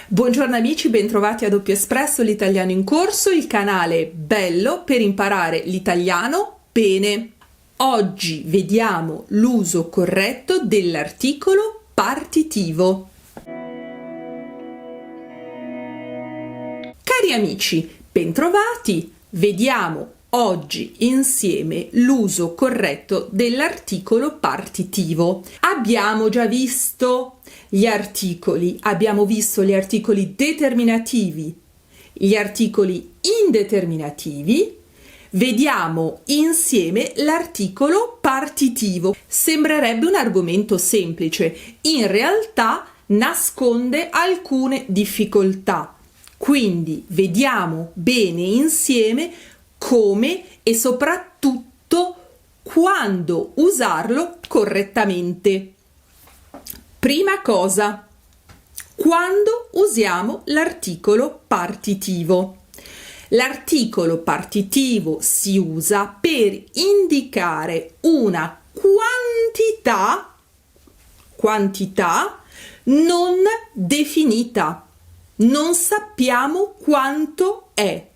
Buongiorno amici, bentrovati a Doppio Espresso, l'italiano in corso, il canale bello per imparare l'italiano bene. Oggi vediamo l'uso corretto dell'articolo partitivo. Cari amici, bentrovati, vediamo oggi insieme l'uso corretto dell'articolo partitivo. Abbiamo già visto gli articoli, abbiamo visto gli articoli determinativi, gli articoli indeterminativi. Vediamo insieme l'articolo partitivo. Sembrerebbe un argomento semplice, in realtà nasconde alcune difficoltà. Quindi vediamo bene insieme come e soprattutto quando usarlo correttamente. Prima cosa, quando usiamo l'articolo partitivo. L'articolo partitivo si usa per indicare una quantità non definita. Non sappiamo quanto è.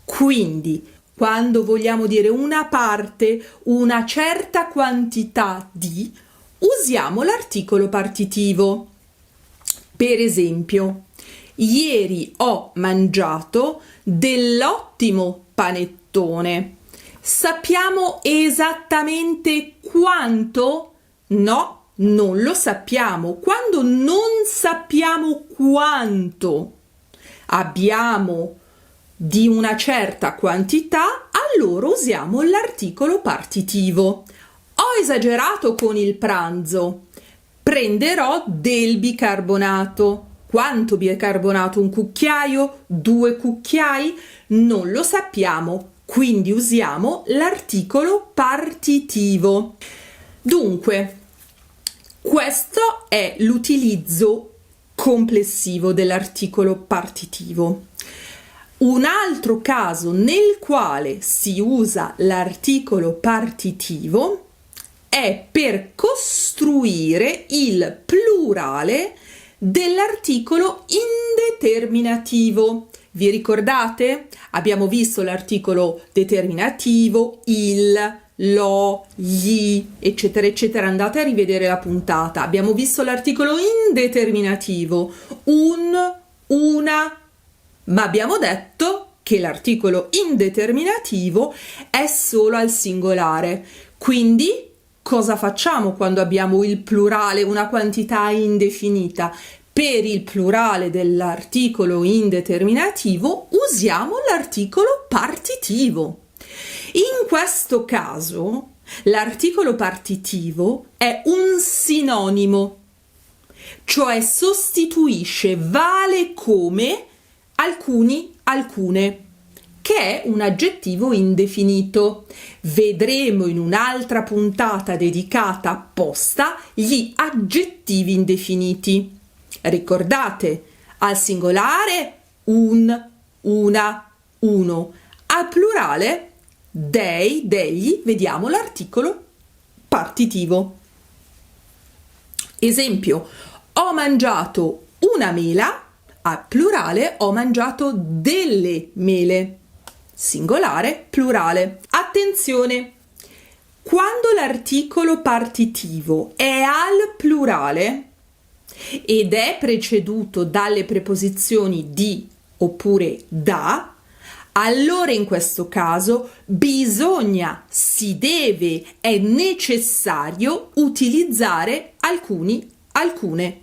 Quindi, quando vogliamo dire una parte, una certa quantità di, usiamo l'articolo partitivo. Per esempio, ieri ho mangiato dell'ottimo panettone. Sappiamo esattamente quanto? No, non lo sappiamo. Quando non sappiamo quanto abbiamo di una certa quantità, allora usiamo l'articolo partitivo. Ho esagerato con il pranzo. Prenderò del bicarbonato. Quanto bicarbonato? Un cucchiaio? 2 cucchiai? Non lo sappiamo, quindi usiamo l'articolo partitivo. Dunque, questo è l'utilizzo complessivo dell'articolo partitivo. Un altro caso nel quale si usa l'articolo partitivo è per costruire il plurale dell'articolo indeterminativo. Vi ricordate? Abbiamo visto l'articolo determinativo, il, lo, gli, eccetera, eccetera. Andate a rivedere la puntata. Abbiamo visto l'articolo indeterminativo, un, una, ma abbiamo detto che l'articolo indeterminativo è solo al singolare. Quindi cosa facciamo quando abbiamo il plurale, una quantità indefinita? Per il plurale dell'articolo indeterminativo usiamo l'articolo partitivo. In questo caso l'articolo partitivo è un sinonimo, cioè sostituisce, vale come alcuni, alcune, che è un aggettivo indefinito. Vedremo in un'altra puntata dedicata apposta gli aggettivi indefiniti. Ricordate, al singolare un, una, uno, al plurale dei, degli, vediamo l'articolo partitivo. Esempio, ho mangiato una mela, al plurale ho mangiato delle mele. Singolare, plurale. Attenzione! Quando l'articolo partitivo è al plurale ed è preceduto dalle preposizioni di oppure da, allora in questo caso bisogna, si deve, è necessario utilizzare alcuni, alcune.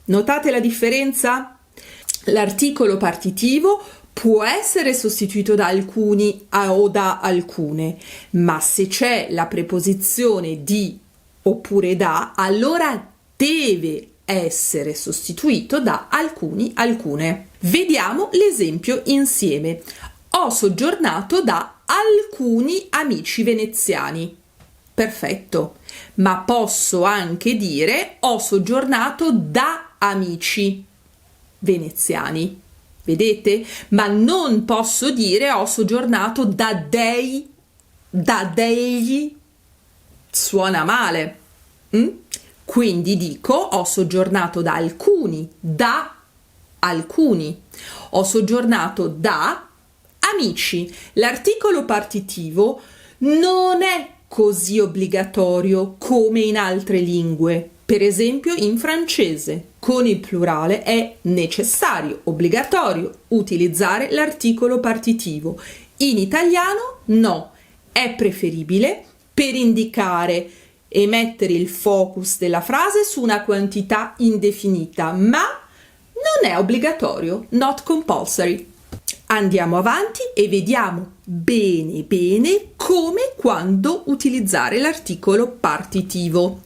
Notate la differenza? L'articolo partitivo può essere sostituito da alcuni o da alcune, ma se c'è la preposizione di oppure da, allora deve essere sostituito da alcuni, alcune. Vediamo l'esempio insieme. Ho soggiornato da alcuni amici veneziani. Perfetto, ma posso anche dire ho soggiornato da amici veneziani. Vedete? Ma non posso dire ho soggiornato da dei, da degli. Suona male. Quindi dico ho soggiornato da alcuni, da alcuni. Ho soggiornato da amici. L'articolo partitivo non è così obbligatorio come in altre lingue. Per esempio in francese, con il plurale è necessario, obbligatorio utilizzare l'articolo partitivo. In italiano no, è preferibile per indicare e mettere il focus della frase su una quantità indefinita, ma non è obbligatorio, not compulsory. Andiamo avanti e vediamo bene come e quando utilizzare l'articolo partitivo.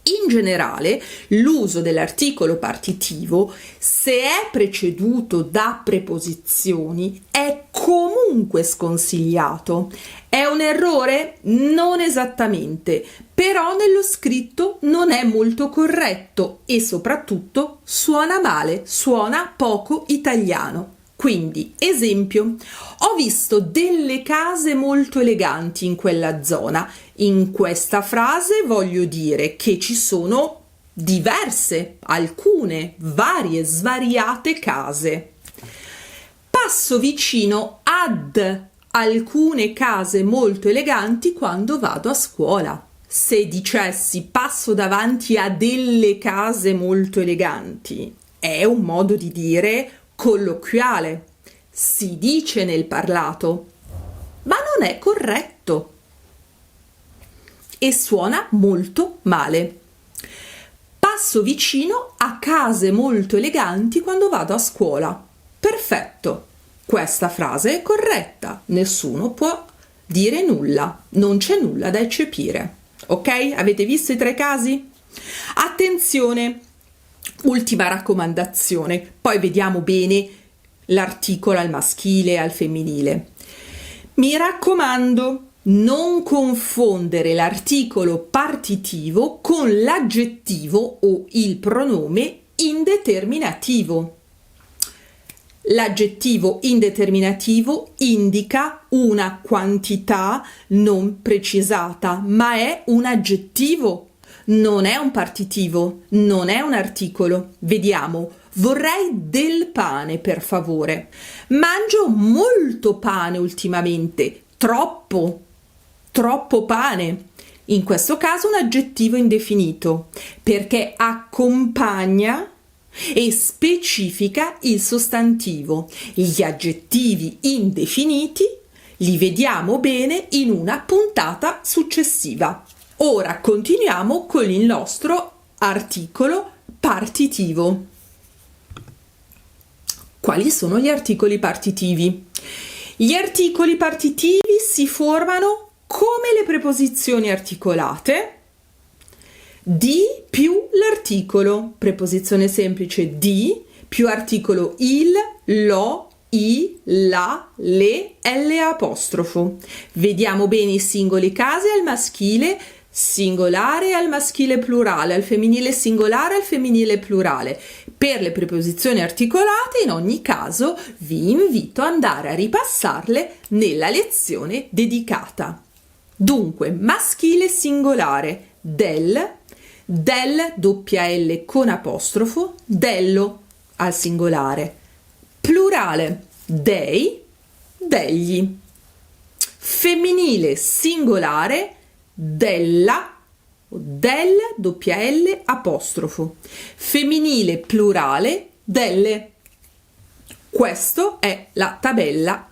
In generale, l'uso dell'articolo partitivo, se è preceduto da preposizioni, è comunque sconsigliato. È un errore? Non esattamente, però nello scritto non è molto corretto e soprattutto suona male, suona poco italiano. Quindi, esempio, ho visto delle case molto eleganti in quella zona. In questa frase voglio dire che ci sono diverse, alcune, varie, svariate case. Passo vicino ad alcune case molto eleganti quando vado a scuola. Se dicessi passo davanti a delle case molto eleganti, è un modo di dire colloquiale, si dice nel parlato, ma non è corretto e suona molto male. Passo vicino a case molto eleganti quando vado a scuola. Perfetto, questa frase è corretta, nessuno può dire nulla, non c'è nulla da eccepire. Ok? Avete visto i 3 casi? Attenzione! Ultima raccomandazione, poi vediamo bene l'articolo al maschile e al femminile. Mi raccomando, non confondere l'articolo partitivo con l'aggettivo o il pronome indeterminativo. L'aggettivo indeterminativo indica una quantità non precisata, ma è un aggettivo. Non è un partitivo, non è un articolo. Vediamo, vorrei del pane, per favore. Mangio molto pane ultimamente, troppo pane. In questo caso un aggettivo indefinito, perché accompagna e specifica il sostantivo. Gli aggettivi indefiniti li vediamo bene in una puntata successiva. Ora continuiamo con il nostro articolo partitivo. Quali sono gli articoli partitivi? Gli articoli partitivi si formano come le preposizioni articolate, di più l'articolo, preposizione semplice di, più articolo il, lo, i, la, le, l apostrofo. Vediamo bene i singoli casi al maschile singolare al maschile plurale, al femminile singolare al femminile plurale. Per le preposizioni articolate, in ogni caso, vi invito ad andare a ripassarle nella lezione dedicata. Dunque, maschile singolare, del doppia L con apostrofo, dello al singolare. Plurale, dei, degli. Femminile singolare, della, del doppia L apostrofo. Femminile plurale, delle. Questa è la tabella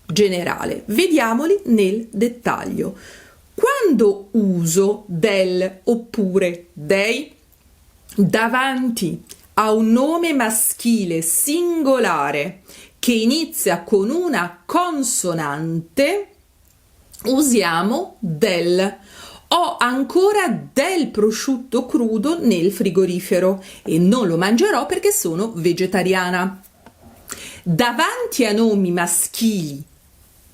generale. Vediamoli nel dettaglio. Quando uso del oppure dei davanti a un nome maschile singolare che inizia con una consonante, usiamo del. Ho ancora del prosciutto crudo nel frigorifero e non lo mangerò perché sono vegetariana. Davanti a nomi maschili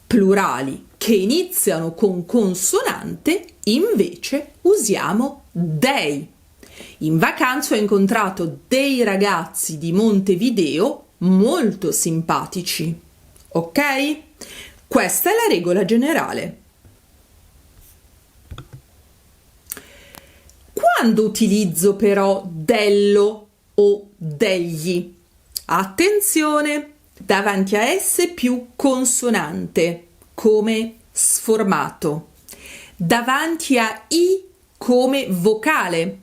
plurali che iniziano con consonante, invece usiamo dei. In vacanza ho incontrato dei ragazzi di Montevideo molto simpatici. Ok? Questa è la regola generale. Quando utilizzo però dello o degli? Attenzione! Davanti a S più consonante, come sformato. Davanti a I come vocale,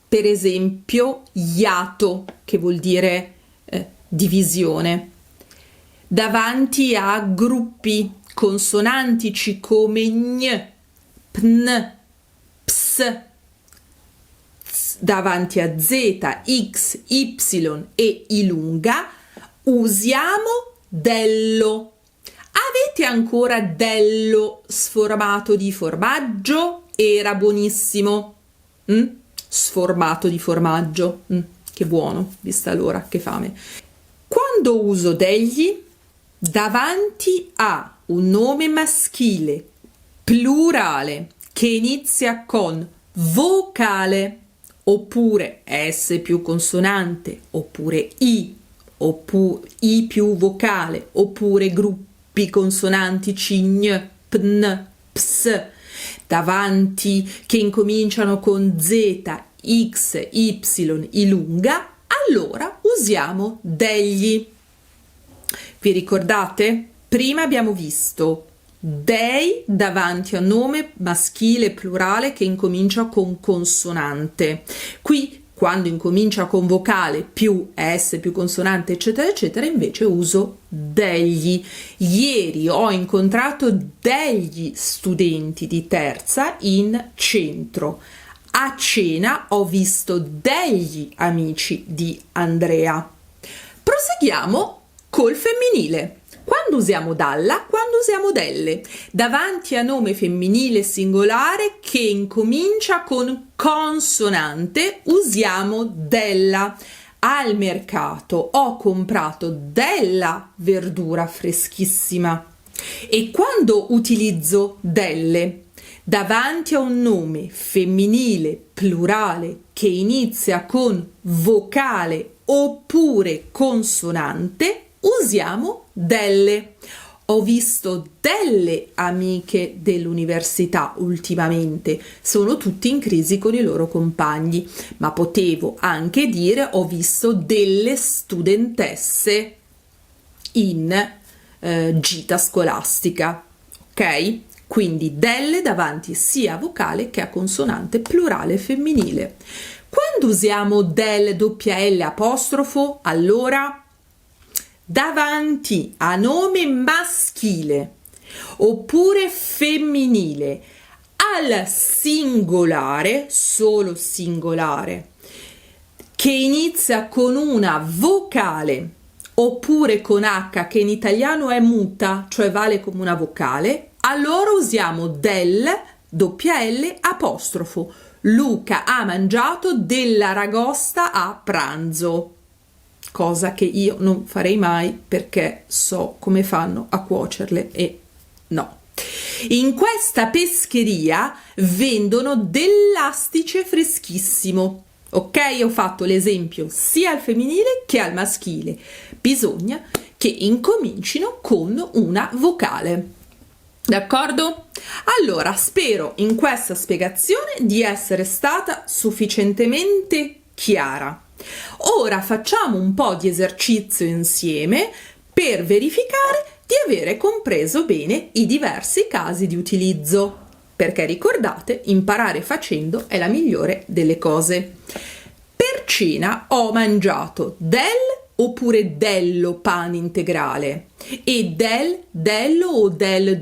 per esempio iato, che vuol dire divisione. Davanti a gruppi consonantici come gn, pn, ps. Davanti a Z, X, Y e I lunga usiamo dello. Avete ancora dello sformato di formaggio? Era buonissimo. Sformato di formaggio. Che buono, vista l'ora, che fame. Quando uso degli, davanti a un nome maschile plurale che inizia con vocale, oppure S più consonante, oppure I più vocale, oppure gruppi consonantici gn, pn, ps, davanti che incominciano con Z, X, Y, I lunga, allora usiamo degli. Vi ricordate? Prima abbiamo visto dei davanti a nome maschile plurale che incomincia con consonante. Qui quando incomincia con vocale più S più consonante eccetera eccetera invece uso degli. Ieri ho incontrato degli studenti di terza in centro. A cena ho visto degli amici di Andrea. Proseguiamo col femminile. Quando usiamo dalla, quando usiamo delle, davanti a nome femminile singolare che incomincia con consonante, usiamo della. Al mercato ho comprato della verdura freschissima. E quando utilizzo delle, davanti a un nome femminile plurale che inizia con vocale oppure consonante, usiamo delle. Ho visto delle amiche dell'università ultimamente, sono tutti in crisi con i loro compagni, ma potevo anche dire ho visto delle studentesse in gita scolastica, ok? Quindi delle davanti sia a vocale che a consonante plurale femminile. Quando usiamo del doppia L apostrofo, allora davanti a nome maschile oppure femminile al singolare, solo singolare, che inizia con una vocale oppure con H che in italiano è muta, cioè vale come una vocale, allora usiamo del doppia L apostrofo. Luca ha mangiato dell'aragosta a pranzo. Cosa che io non farei mai perché so come fanno a cuocerle e no. In questa pescheria vendono dell'astice freschissimo. Ok, ho fatto l'esempio sia al femminile che al maschile. Bisogna che incomincino con una vocale. D'accordo? Allora, spero in questa spiegazione di essere stata sufficientemente chiara. Ora facciamo un po' di esercizio insieme per verificare di avere compreso bene i diversi casi di utilizzo, perché ricordate, imparare facendo è la migliore delle cose. Per cena ho mangiato del oppure dello pane integrale e dello o del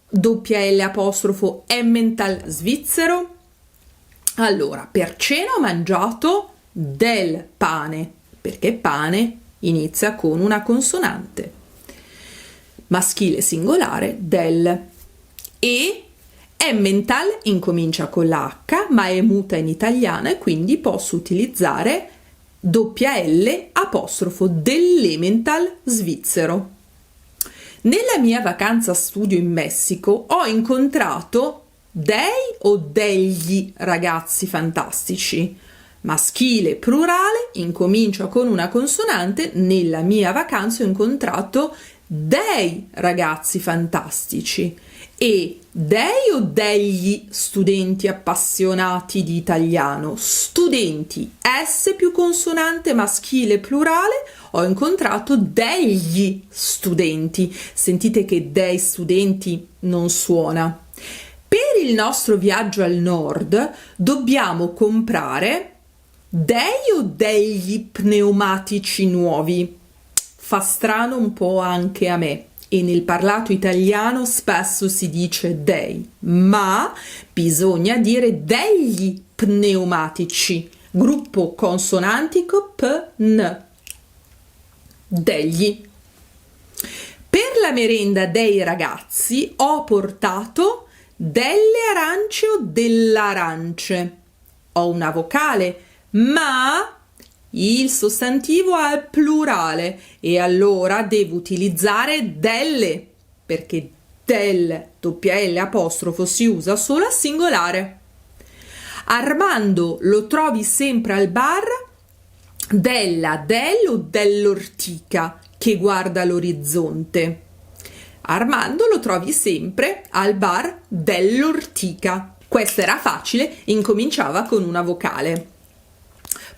doppia L apostrofo Emmental svizzero. Allora, per cena ho mangiato del pane, perché pane inizia con una consonante. Maschile singolare del. E Emmental incomincia con la H, ma è muta in italiano e quindi posso utilizzare doppia L apostrofo dell'Emmental svizzero. Nella mia vacanza studio in Messico ho incontrato dei o degli ragazzi fantastici. Maschile plurale incomincia con una consonante. Nella mia vacanza ho incontrato dei ragazzi fantastici E dei o degli studenti appassionati di italiano? Studenti, S più consonante maschile plurale, ho incontrato degli studenti. Sentite che dei studenti non suona. Per il nostro viaggio al nord dobbiamo comprare dei o degli pneumatici nuovi. Fa strano un po' anche a me. E nel parlato italiano spesso si dice dei, ma bisogna dire degli pneumatici, gruppo consonantico PN, degli. Per la merenda dei ragazzi ho portato delle arance o dell'arance. Ho una vocale, ma il sostantivo è al plurale e allora devo utilizzare delle, perché del doppia L apostrofo si usa solo a singolare. Armando lo trovi sempre al bar del o dell'ortica che guarda l'orizzonte. Armando lo trovi sempre al bar dell'ortica. Questo era facile, incominciava con una vocale.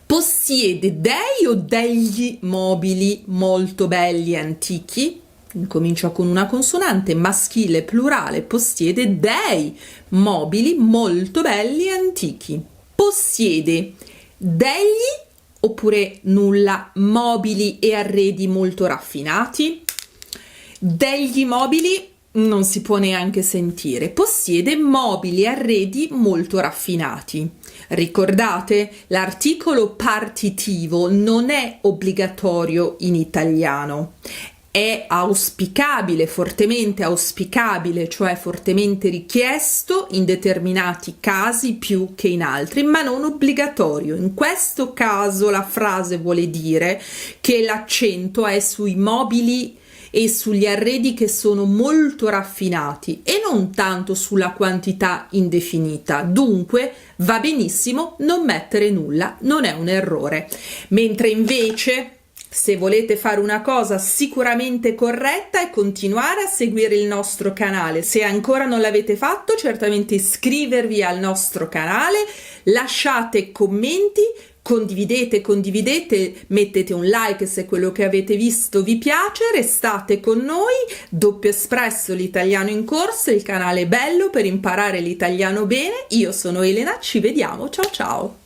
Possiede dei o degli mobili molto belli e antichi? Incomincia con una consonante maschile plurale. Possiede dei mobili molto belli e antichi. Possiede degli oppure nulla mobili e arredi molto raffinati? Degli mobili non si può neanche sentire. Possiede mobili e arredi molto raffinati. Ricordate, l'articolo partitivo non è obbligatorio in italiano. È auspicabile, fortemente auspicabile, cioè fortemente richiesto in determinati casi più che in altri, ma non obbligatorio. In questo caso la frase vuole dire che l'accento è sui mobili e sugli arredi che sono molto raffinati e non tanto sulla quantità indefinita. Dunque va benissimo non mettere nulla, non è un errore. Mentre invece, se volete fare una cosa sicuramente corretta, è continuare a seguire il nostro canale. Se ancora non l'avete fatto, certamente iscrivervi al nostro canale, lasciate commenti, condividete, mettete un like se quello che avete visto vi piace, restate con noi. Doppio Espresso, l'italiano in corso, il canale bello per imparare l'italiano bene. Io sono Elena, ci vediamo, ciao ciao!